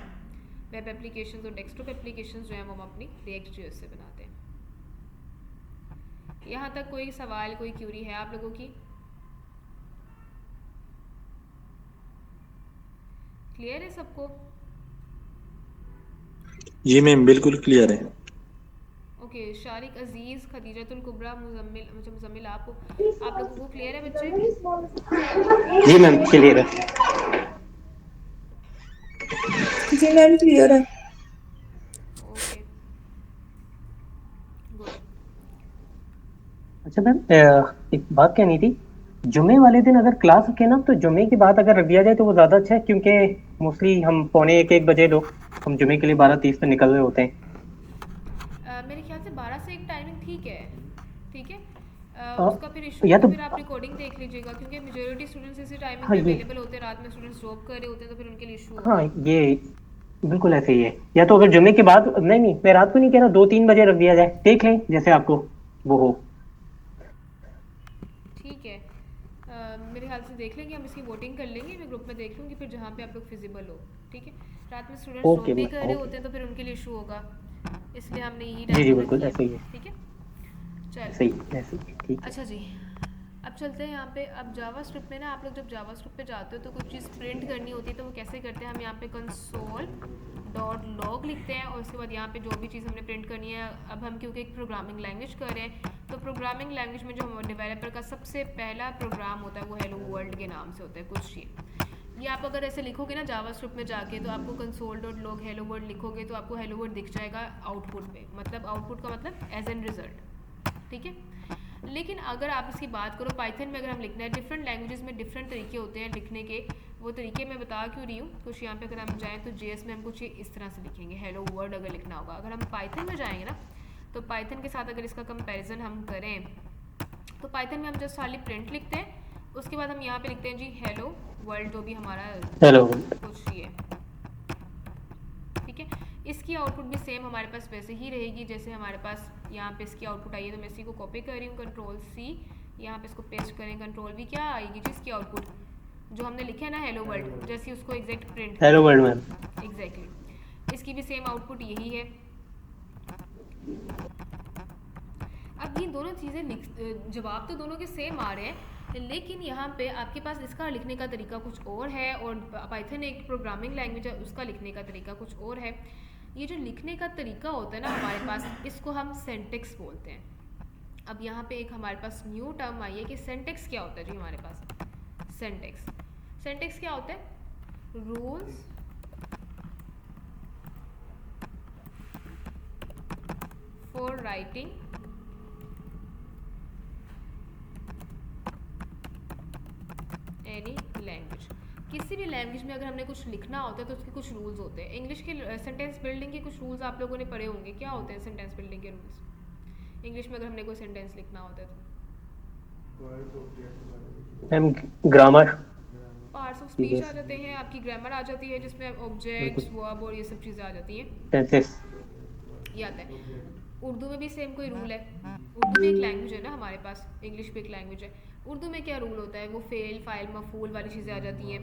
वेब एप्लीकेशंस और डेस्कटॉप एप्लीकेशंस जो हैं वो हम अपनी React.js से बनाते हैं। यहाँ तक कोई सवाल, कोई क्यूरी है आप लोगों की? क्लियर है सबको? जी मैम, बिल्कुल क्लियर है। ओके, शारिक, अजीज, खदीजतुल कुबरा, मुजम्मिल, आप लोगों को क्लियर है बच्चे? जी मैम, क्लियर है। जी मैम, क्लियर है। Okay, good. अच्छा मैम, एक बात कहनी थी जुमे वाले दिन अगर क्लास रखे ना तो जुमे के बाद अगर रख दिया जाए तो वो ज्यादा अच्छा है, क्योंकि मोस्टली हम 12:45 लोग हम जुमे के लिए 12:30 पे निकल रहे होते हैं। मेरे ख्याल से 12 से एक टाइमिंग ठीक है, ठीक है। हाँ, उसका फिर इशू या तो तो फिर आप रिकॉर्डिंग देख लीजिएगा, क्योंकि मेजोरिटी स्टूडेंट्स इसी टाइमिंग हाँ पे ये अवेलेबल होते हैं, रात में स्टूडेंट्स जॉब कर रहे होते हैं, तो फिर उनके लिए इशू हाँ होगा। ये बिल्कुल ऐसे ही है। या तो अगर जुमे के बाद, नहीं नहीं मैं रात को नहीं कह रहा, 2-3 बजे रख दिया जाए, देख लें जैसे आपको वो हो। ठीक है, मेरे ख्याल से देख लेंगे हम, इसकी वोटिंग कर लेंगे, मैं ग्रुप में देख लूँगी फिर जहाँ पे आप लोग फिजिबल हो, ठीक है। रात में स्टूडेंट्स ओके जॉब भी मैम, कर रहे ओके। होते हैं तो फिर उनके लिए इशू होगा, इसलिए हमने यही जी जी टाइमिंग बिल्कुल रखी है, ऐसे ही है। ठीक है। चलो, ऐसे ही ऐसे ही ठीक है। अच्छा जी, अब चलते हैं यहाँ पे। अब जावास्क्रिप्ट में ना आप लोग जब जावास्क्रिप्ट पे जाते हो तो कुछ चीज़ प्रिंट करनी होती है, तो वो कैसे करते हैं, हम यहाँ पे console.log लिखते हैं और उसके बाद यहाँ पे जो भी चीज़ हमने प्रिंट करनी है, अब हम क्योंकि एक प्रोग्रामिंग लैंग्वेज कर रहे हैं, तो प्रोग्रामिंग लैंग्वेज में जो डेवलपर का सबसे पहला प्रोग्राम होता है वो हेलो वर्ल्ड के नाम से होता है कुछ ये आप अगर ऐसे लिखोगे ना जावास्क्रिप्ट में जाके, तो आपको console.log हेलो वर्ल्ड लिखोगे तो आपको हेलो वर्ल्ड दिख जाएगा आउटपुट पे, मतलब आउटपुट का मतलब एज एन रिजल्ट, ठीक है। लेकिन अगर आप इसकी बात करो पाइथन में, अगर हम लिखना है, डिफरेंट लैंग्वेजेस में डिफरेंट तरीके होते हैं लिखने के, वो तरीके मैं बता क्यों रही हूँ, कुछ यहाँ पे अगर हम जाएँ तो जेएस में हम कुछ इस तरह से लिखेंगे हेलो वर्ल्ड अगर लिखना होगा। अगर हम पाइथन में जाएंगे ना, तो पाइथन के साथ अगर इसका कंपेरिजन हम करें, तो पाइथन में हम जस्ट खाली प्रिंट लिखते हैं, उसके बाद हम यहाँ पे लिखते हैं जी हेलो वर्ल्ड, जो भी हमारा हेलो कुछ ये, ठीक है। इसकी आउटपुट भी सेम हमारे पास वैसे ही रहेगी जैसे हमारे पास यहाँ पे इसकी आउटपुट आई है, तो मैं इसी को कॉपी कर रही हूँ, Ctrl+C, यहाँ पे इसको पेस्ट करें, Ctrl+V, क्या आएगी जी इसकी आउटपुट, जो हमने लिखा है ना हेलो वर्ल्ड, जैसे उसको एग्जैक्ट प्रिंट हेलो करें, वर्ल्ड मैम। एग्जैक्टली इसकी भी सेम आउटपुट यही है। अब ये दोनों चीज़ें जवाब तो दोनों के सेम आ रहे हैं, लेकिन यहाँ पे आपके पास इसका लिखने का तरीका कुछ और है, और पाइथन एक प्रोग्रामिंग लैंग्वेज है, उसका लिखने का तरीका कुछ और है। ये जो लिखने का तरीका होता है ना हमारे पास, इसको हम सिंटैक्स बोलते हैं। अब यहाँ पे एक हमारे पास न्यू टर्म आई है कि सिंटैक्स क्या होता है जी हमारे पास। सिंटैक्स क्या होता है, rules for writing any language. किसी भी लैंग्वेज में अगर हमने कुछ लिखना होता है तो उसके कुछ रूल्स होते हैं। इंग्लिश के सेंटेंस बिल्डिंग के कुछ रूल्स आप लोगों ने पढ़े होंगे, क्या होते हैं सेंटेंस बिल्डिंग के रूल्स इंग्लिश में अगर हमने कोई सेंटेंस लिखना होता है तो? Ma'am grammar, parts of speech आ जाते हैं, आपकी ग्रामर आ जाती है जिसमें ऑब्जेक्ट्स वर्ब और ये सब चीज़ें आ जाती हैं, टेंसेस। ये आता है। उर्दू में भी सेम कोई रूल है, उर्दू में एक लैंग्वेज है ना हमारे पास, इंग्लिश भी एक लैंग्वेज है। उर्दू में क्या रूल होता है, वो फेल फाइल मफूल वाली चीज़ें आ जाती हैं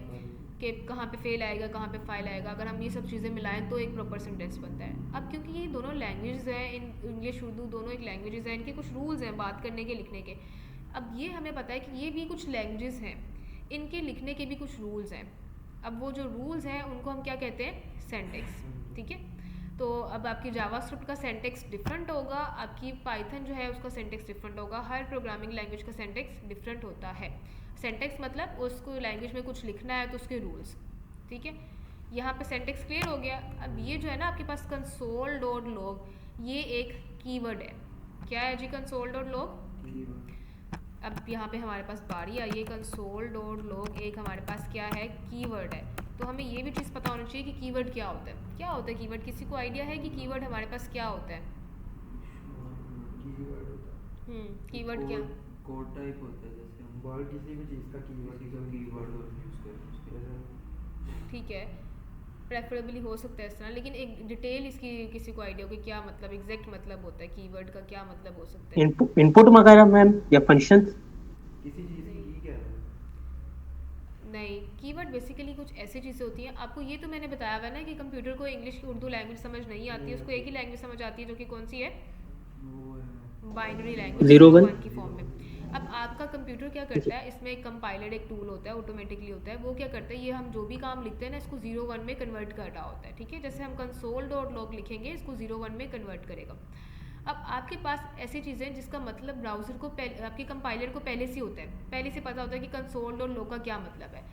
कि कहाँ पे फेल आएगा कहाँ पे फाइल आएगा, अगर हम ये सब चीज़ें मिलाएं तो एक प्रॉपर सेंटेंस बनता है। अब क्योंकि ये दोनों लैंग्वेजेस हैं, इंग्लिश उर्दू दोनों एक लैंग्वेजेस हैं, इनके कुछ रूल्स हैं बात करने के लिखने के। अब ये हमें पता है कि ये भी कुछ लैंग्वेजेस हैं, इनके लिखने के भी कुछ रूल्स हैं। अब वो जो रूल्स हैं उनको हम क्या कहते हैं, सेंटेक्स, ठीक है। तो अब आपकी जावास्क्रिप्ट का सेंटेक्स डिफरेंट होगा, आपकी पाइथन जो है उसका सेंटेक्स डिफरेंट होगा, हर प्रोग्रामिंग लैंग्वेज का सेंटेक्स डिफरेंट होता है। सेंटेक्स मतलब उसको लैंग्वेज में कुछ लिखना है तो उसके रूल्स, ठीक है। यहाँ पे सेंटेक्स क्लियर हो गया। अब ये जो है ना आपके पास console.log, ये एक कीवर्ड है। क्या है जी console.log? अब यहाँ पे हमारे पास बारी आई है, console.log एक हमारे पास क्या है, कीवर्ड है। तो हमें ये भी चीज़ पता होनी चाहिए कि कीवर्ड क्या होता है। क्या होता है कीवर्ड, किसी को आइडिया है कि कीवर्ड हमारे पास क्या होता है? कीवर्ड क्या, कोड टाइप होता है, जैसे हम वर्ड किसी भी चीज़ का कीवर्ड यूज करते हैं। ठीक है, प्रेफरेबली हो सकता है इस तरह, लेकिन एक डिटेल इसकी किसी को आइडिया हो कि क्या मतलब, एग्जैक्ट मतलब होता है कीवर्ड का, क्या मतलब हो सकता है? इनपुट वगैरह मैम या फंक्शन, किसी चीज़ की क्या है? नहीं, कीवर्ड बेसिकली कुछ ऐसी चीज़ें होती हैं। आपको ये तो मैंने बताया हुआ है ना कि कंप्यूटर को इंग्लिश की उर्दू लैंग्वेज समझ नहीं आती है, उसको एक ही लैंग्वेज समझ आती है, जो कि कौन सी है, बाइनरी लैंग्वेज 0-1 की फॉर्म में। अब आपका कंप्यूटर क्या करता है, इसमें एक कंपाइलर एक टूल होता है, ऑटोमेटिकली होता है, वो क्या करता है, ये हम जो भी काम लिखते हैं ना इसको 0-1 में कन्वर्ट कर रहा होता है, ठीक है। जैसे हम console.log लिखेंगे, इसको 0-1 में कन्वर्ट करेगा। अब आपके पास ऐसी चीज़ें जिसका मतलब ब्राउज़र को आपके कंपाइलर को पहले से होता है, पहले से पता होता है कि console.log का क्या मतलब है।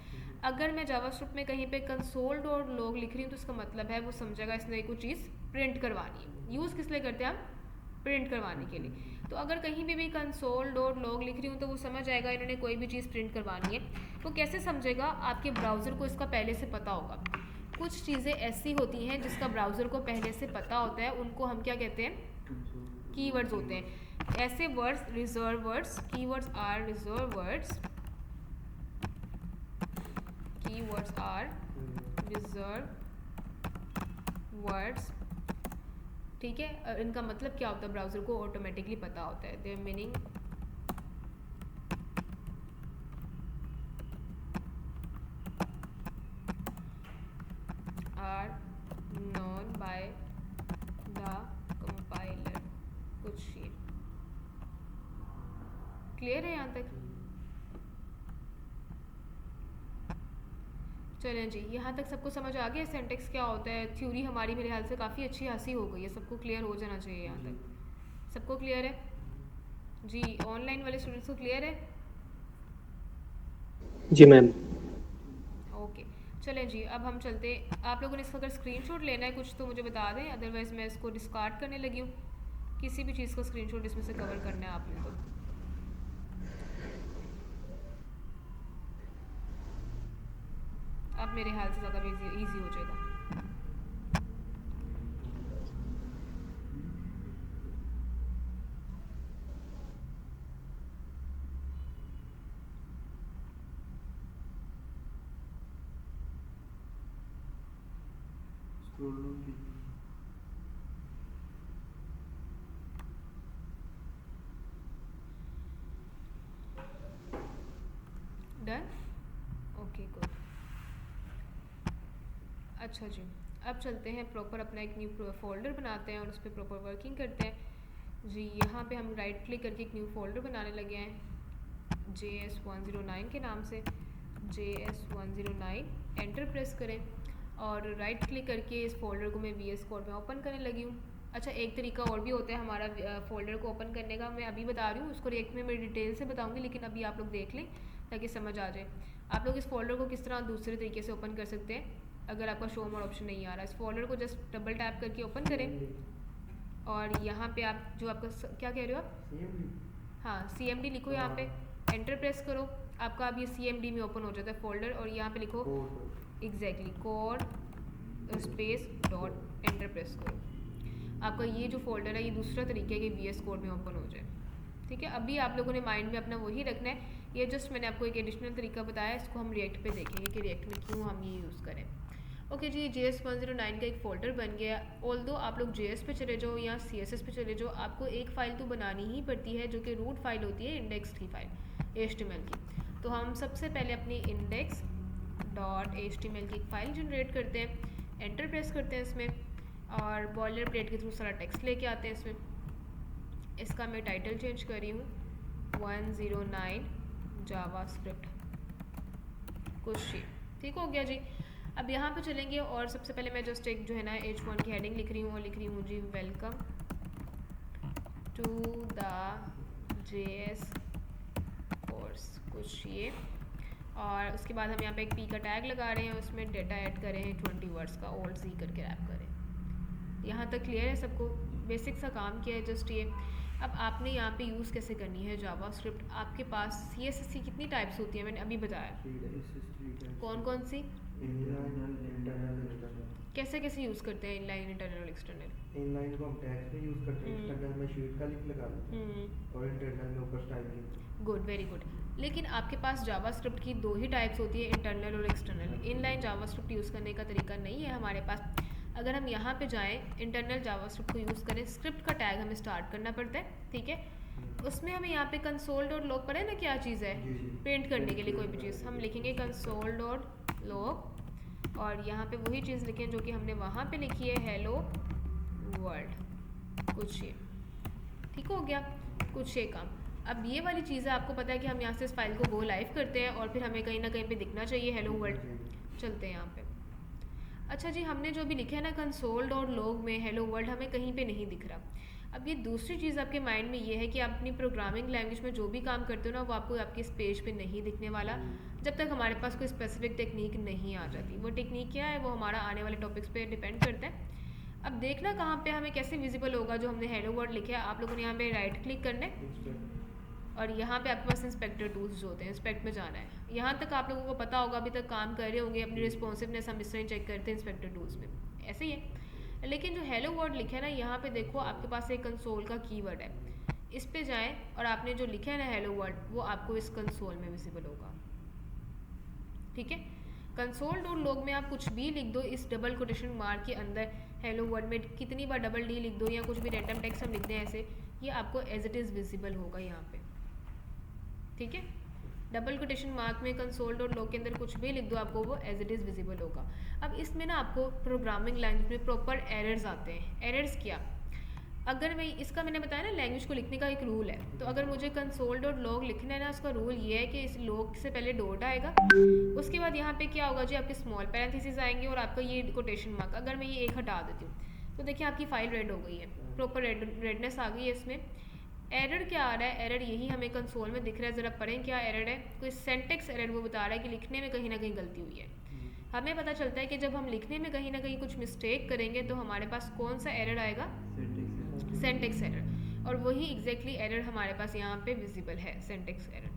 अगर मैं जावास्क्रिप्ट में कहीं पे console.log लिख रही हूँ तो इसका मतलब है वो समझेगा इसने कोई चीज़ प्रिंट करवानी है। यूज़ किस लिए करते हैं हम, प्रिंट करवाने के लिए। तो अगर कहीं भी कंसोल डॉट लॉग लिख रही हूँ तो वो समझ जाएगा इन्होंने कोई भी चीज़ प्रिंट करवानी है। वो कैसे समझेगा? आपके ब्राउज़र को इसका पहले से पता होगा। कुछ चीज़ें ऐसी होती हैं जिसका ब्राउज़र को पहले से पता होता है, उनको हम क्या कहते हैं? कीवर्ड्स होते हैं। ऐसे words reserve words, keywords are reserve words, keywords are reserve words, ठीक है। और इनका मतलब क्या होता है? ब्राउज़र को ऑटोमेटिकली पता होता है। Their meaning are known by the compiler. कुछ ये क्लियर है यहाँ तक? चलें जी, यहाँ तक सबको समझ आ गया सिंटेक्स क्या होता है? थ्योरी हमारी मेरे ख्याल से काफ़ी अच्छी हंसी हो गई है, सबको क्लियर हो जाना चाहिए यहाँ तक। सबको क्लियर है जी? ऑनलाइन वाले स्टूडेंट्स को क्लियर है? जी मैम। ओके चलें जी, अब हम चलते। आप लोगों ने इसका अगर स्क्रीनशॉट लेना है कुछ तो मुझे बता दें, अदरवाइज़ मैं इसको डिस्कार्ड करने लगी हूँ। किसी भी चीज़ को स्क्रीनशॉट इसमें से कवर करना है आपने तो। अब मेरे ख्याल से ज़्यादा ईजी हो जाएगा। स्क्रॉल डाउन कीजिए। डन? Okay good. अच्छा जी, अब चलते हैं प्रॉपर अपना एक न्यू फोल्डर बनाते हैं और उस पर प्रॉपर वर्किंग करते हैं जी। यहाँ पे हम राइट क्लिक करके एक न्यू फोल्डर बनाने लगे हैं JS109 के नाम से। JS109 एंटर प्रेस करें और राइट क्लिक करके इस फोल्डर को मैं VS कोड में ओपन करने लगी हूँ। अच्छा, एक तरीका और भी होता है हमारा फोल्डर को ओपन करने का, मैं अभी बता रही हूँ, उसको रिएक्ट में मैं डिटेल से बताऊँगी, लेकिन अभी आप लोग देख लें ताकि समझ आ जाए। आप लोग इस फोल्डर को किस तरह दूसरे तरीके से ओपन कर सकते हैं अगर आपका शो मोड ऑप्शन नहीं आ रहा है। इस फोल्डर को जस्ट डबल टैप करके ओपन करें और यहाँ पे आप जो आपका क्या कह रहे हो आप? हाँ, CMD लिखो यहाँ पे, एंटर प्रेस करो, आपका अब ये CMD में ओपन हो जाता है फोल्डर। और यहाँ पे लिखो exactly code space dot, enter press करो। आपका ये जो फोल्डर है ये दूसरा तरीका है कि VS कोड में ओपन हो जाए। ठीक है, अभी आप लोगों ने माइंड में अपना वही रखना है। ये जस्ट मैंने आपको एक एडिशनल तरीका बताया, इसको हम रिएक्ट पे देखेंगे कि रिएक्ट में क्यों हम ये यूज़ करें। ओके जी, JS109 का एक फ़ोल्डर बन गया। ऑल्दो आप लोग JS पे चले जाओ या CSS पे चले जाओ, आपको एक फ़ाइल तो बनानी ही पड़ती है जो कि रूट फाइल होती है इंडेक्स की फ़ाइल HTML की। तो हम सबसे पहले अपनी इंडेक्स डॉट HTML की एक फ़ाइल जनरेट करते हैं, एंटर प्रेस करते हैं इसमें और बॉयलर प्लेट के थ्रू सारा टेक्स्ट लेके आते हैं इसमें। इसका मैं टाइटल चेंज कर रही हूँ 109 जावास्क्रिप्ट कुछ। ठीक हो गया जी। अब यहाँ पे चलेंगे और सबसे पहले मैं जस्ट एक जो है ना H1 की हेडिंग लिख रही हूँ और लिख रही हूँ जी welcome to the JS course कुछ ये। और उसके बाद हम यहाँ पे एक P का टैग लगा रहे हैं, उसमें डेटा ऐड कर रहे हैं 20 वर्ड्स का, Alt Z करके रैप करें। यहाँ तक क्लियर है सबको? बेसिक सा काम किया है जस्ट ये। अब आपने यहाँ पे यूज़ कैसे करनी है जावास्क्रिप्ट। आपके पास CSS की कितनी टाइप्स होती हैं मैंने अभी बताया। कौन कौन सी? कैसे कैसे यूज़ करते हैं इनलाइन, इंटरनल, एक्सटर्नल? इनलाइन को हम टैग्स में यूज़ करते हैं, एक्सटर्नल में शीट का लिंक लगा देते हैं और इंटरनल में ऊपर style link. Good, very good. लेकिन आपके पास जावास्क्रिप्ट की दो ही टाइप्स होती है, इंटरनल और एक्सटर्नल। इनलाइन जावास्क्रिप्ट यूज़ करने का तरीका नहीं है हमारे पास। अगर हम यहाँ पे जाएं, इंटरनल जावास्क्रिप्ट को यूज़ करें, स्क्रिप्ट का टैग हमें स्टार्ट करना पड़ता है। ठीक है, उसमें हमें यहाँ पे कंसोल डॉट लॉग पढ़े ना क्या चीज़ है, प्रिंट करने के लिए कोई भी चीज़ हम लिखेंगे कंसोल डॉट लॉग और यहाँ पे वही चीज़ लिखें जो कि हमने वहाँ पे लिखी है, हेलो वर्ल्ड कुछ ये। ठीक हो गया, कुछ ये काम। अब ये वाली चीज़ है, आपको पता है कि हम यहाँ से इस फाइल को गो लाइव करते हैं और फिर हमें कहीं ना कहीं पे दिखना चाहिए हेलो वर्ल्ड। चलते हैं यहाँ पे। अच्छा जी, हमने जो भी लिखा है ना कंसोल डॉट लॉग में हेलो वर्ल्ड, हमें कहीं पे नहीं दिख रहा। अब ये दूसरी चीज़ आपके माइंड में ये है कि आप अपनी प्रोग्रामिंग लैंग्वेज में जो भी काम करते हो ना वो आपको आपके इस पेज पे नहीं दिखने वाला जब तक हमारे पास कोई स्पेसिफिक टेक्निक नहीं आ जाती। वो टेक्निक क्या है वो हमारा आने वाले टॉपिक्स पे डिपेंड करता है। अब देखना कहाँ पे हमें कैसे विजिबल होगा जो हमने हेलो वर्ड लिखा है। आप लोगों ने यहाँ पे राइट क्लिक करना है और यहाँ पे आपके पास इंस्पेक्टर टूल्स जो होते हैं इंस्पेक्ट में जाना है। यहाँ तक आप लोगों को पता होगा, अभी तक काम कर रहे होंगे, अपनी रिस्पॉन्सिवनेस हम इस तरह चेक करते हैं इंस्पेक्टर टूल्स में, ऐसे ही है। लेकिन जो हेलो वर्ड लिखा है ना, यहाँ पे देखो आपके पास एक कंसोल का कीवर्ड है, इस पे जाएं और आपने जो लिखा है ना हेलो वर्ड, वो आपको इस कंसोल में विजिबल होगा। ठीक है, कंसोल डॉट लॉग में आप कुछ भी लिख दो इस डबल कोटेशन मार्क के अंदर, हेलो वर्ड में कितनी बार डबल डी लिख दो या कुछ भी रैंडम टेक्स्ट हम लिख दें ऐसे, ये आपको एज इट इज़ विजिबल होगा यहाँ पे। ठीक है, डबल कोटेशन मार्क में कंसोल डॉट लॉग के अंदर कुछ भी लिख दो, आपको वो एज इट इज़ विजिबल होगा। अब इसमें ना आपको प्रोग्रामिंग लैंग्वेज में प्रॉपर एरर्स आते हैं। एरर्स क्या, अगर मैं इसका मैंने बताया ना लैंग्वेज को लिखने का एक रूल है, तो अगर मुझे कंसोल डॉट लॉग लिखना है ना, उसका रूल ये है कि इस लॉग से पहले डॉट आएगा, उसके बाद यहाँ पे क्या होगा जी, आपके स्मॉल पैरेंथेसिस आएंगे और आपका ये कोटेशन मार्क। अगर मैं ये एक हटा देती हूँ तो देखिए आपकी फाइल रेड हो गई है, प्रॉपर रेडनेस आ गई है इसमें। एरर क्या आ रहा है, एरर यही हमें कंसोल में दिख रहा है, ज़रा पढ़ें क्या एरर है। कोई सेंटेक्स एरर वो बता रहा है कि लिखने में कहीं ना कहीं गलती हुई है। हमें पता चलता है कि जब हम लिखने में कहीं ना कहीं कुछ मिस्टेक करेंगे तो हमारे पास कौन सा एरर आएगा, सेंटेक्स एरर, और वही एग्जैक्टली एरर हमारे पास यहाँ पे विजिबल है, सेंटेक्स एरर।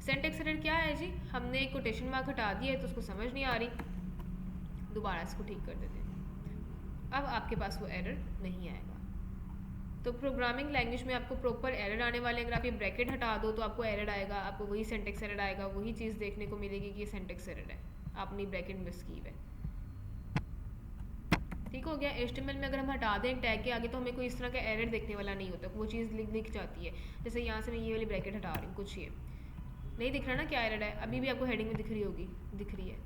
सेंटेक्स एरर क्या है जी, हमने एक कोटेशन मार्क हटा दिया है तो उसको समझ नहीं आ रही, दोबारा इसको ठीक कर देते हैं, अब आपके पास वो एरर नहीं आएगा। तो प्रोग्रामिंग लैंग्वेज में आपको प्रॉपर एरर आने वाले हैं। अगर आप ये ब्रैकेट हटा दो तो आपको एरर आएगा, आपको वही सेंटेक्स एरर आएगा, वही चीज़ देखने को मिलेगी कि ये सेंटेक्स एरर है, आपने ब्रैकेट मिस की है। ठीक हो गया। HTML में अगर हम हटा दें टैग के आगे तो हमें कोई इस तरह का एरर देखने वाला नहीं होता, वो चीज़ लिख जाती है। जैसे यहाँ से मैं ये वाली ब्रैकेट हटा रही हूँ, कुछ ये नहीं दिख रहा ना क्या एरर है, अभी भी आपको हेडिंग में दिख रही होगी, दिख रही है,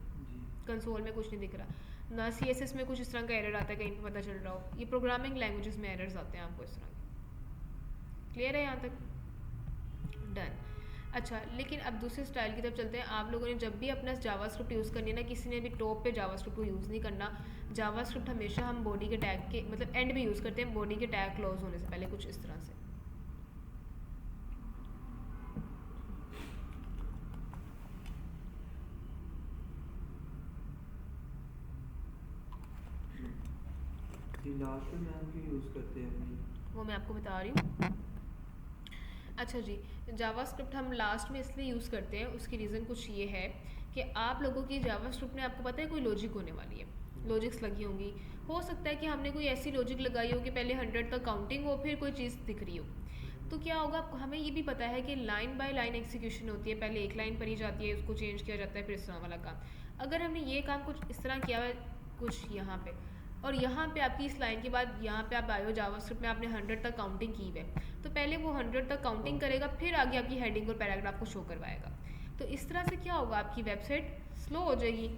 कंसोल में कुछ नहीं दिख रहा ना। CSS में कुछ इस तरह का एरर आता है, कहीं पे पता चल रहा हो। ये प्रोग्रामिंग लैंग्वेजेस में एरर्स आते हैं आपको इस तरह के। क्लियर है यहाँ तक, डन। अच्छा, लेकिन अब दूसरे स्टाइल की तरफ चलते हैं। आप लोगों ने जब भी अपना जावास्क्रिप्ट यूज़ करनी है ना, किसी ने भी टॉप पे जावास्क्रिप्ट को यूज़ नहीं करना। जावास्क्रिप्ट हमेशा हम बॉडी के टैग के मतलब एंड में यूज़ करते हैं, बॉडी के टैग क्लोज होने से पहले, कुछ इस तरह से। लास्ट में हम क्यों यूज़ करते हैं अपनी, वो मैं आपको बता रही हूँ। अच्छा जी, जावास्क्रिप्ट हम लास्ट में इसलिए यूज़ करते हैं, उसकी रीज़न कुछ ये है कि आप लोगों की जावास्क्रिप्ट में आपको पता है कोई लॉजिक होने वाली है, लॉजिक्स लगी होंगी। हो सकता है कि हमने कोई ऐसी लॉजिक लगाई हो कि पहले 100 तक काउंटिंग हो, फिर कोई चीज़ दिख रही हो। तो क्या होगा, हमें ये भी पता है कि लाइन बाय लाइन एग्जीक्यूशन होती है, पहले एक लाइन पढ़ी जाती है, उसको चेंज किया जाता है, फिर इस तरह वाला काम। अगर हमने ये काम कुछ इस तरह किया है, कुछ यहाँ पे, और यहाँ पे आपकी इस लाइन के बाद यहाँ पे आप आए हो जावास्क्रिप्ट में, आपने 100 तक काउंटिंग की है, तो पहले वो 100 तक काउंटिंग करेगा, फिर आगे आपकी हेडिंग और पैराग्राफ को शो करवाएगा। तो इस तरह से क्या होगा, आपकी वेबसाइट स्लो हो जाएगी।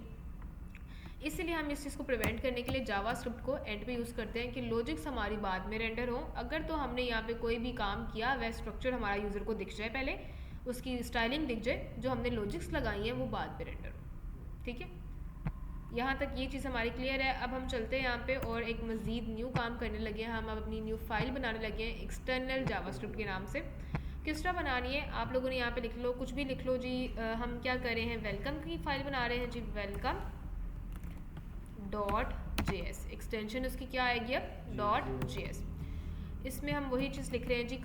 इसलिए हम इस चीज़ को प्रिवेंट करने के लिए जावास्क्रिप्ट को एंड पे यूज़ करते हैं कि लॉजिक्स हमारी बाद में रेंडर हो। अगर तो हमने यहाँ पे कोई भी काम किया, वह स्ट्रक्चर हमारा यूज़र को दिख जाए, पहले उसकी स्टाइलिंग दिख जाए, जो हमने लॉजिक्स लगाई हैं वो बाद में रेंडर हो। ठीक है, यहाँ तक ये चीज़ हमारी क्लियर है। अब हम चलते हैं यहाँ पे और एक मज़ीद न्यू काम करने लगे हैं। हम अब अपनी न्यू फाइल बनाने लगे हैं एक्सटर्नल जावास्क्रिप्ट के नाम से। किस तरह बनानी है, आप लोगों ने यहाँ पे लिख लो, कुछ भी लिख लो जी। हम क्या कर रहे हैं, वेलकम की फाइल बना रहे हैं जी, वेलकम .js। एक्सटेंशन उसकी क्या आएगी अब, .js। इसमें हम वही चीज़ लिख रहे हैं जी,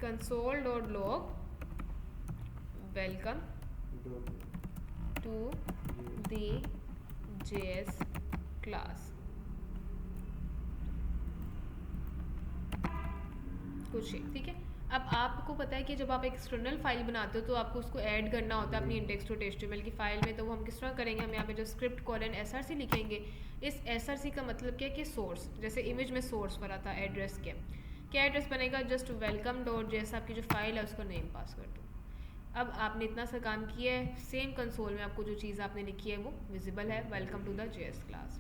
console.log welcome to the JS class. कुछ ठीक है। अब आपको पता है कि जब आप एक एक्सटर्नल फाइल बनाते हो तो आपको उसको ऐड करना होता है अपनी index.html की फाइल में। तो वो हम किस तरह करेंगे, हम यहाँ पे जो स्क्रिप्ट :src लिखेंगे। इस src का मतलब क्या है कि सोर्स, जैसे इमेज में सोर्स वाला था एड्रेस क्या एड्रेस बनेगा, जस्ट welcome.js आपकी जो फाइल है उसका नेम पास कर दो। अब आपने इतना सा काम किया है, सेम कंसोल में आपको जो चीज़ आपने लिखी है वो विजिबल है, welcome to the JS class.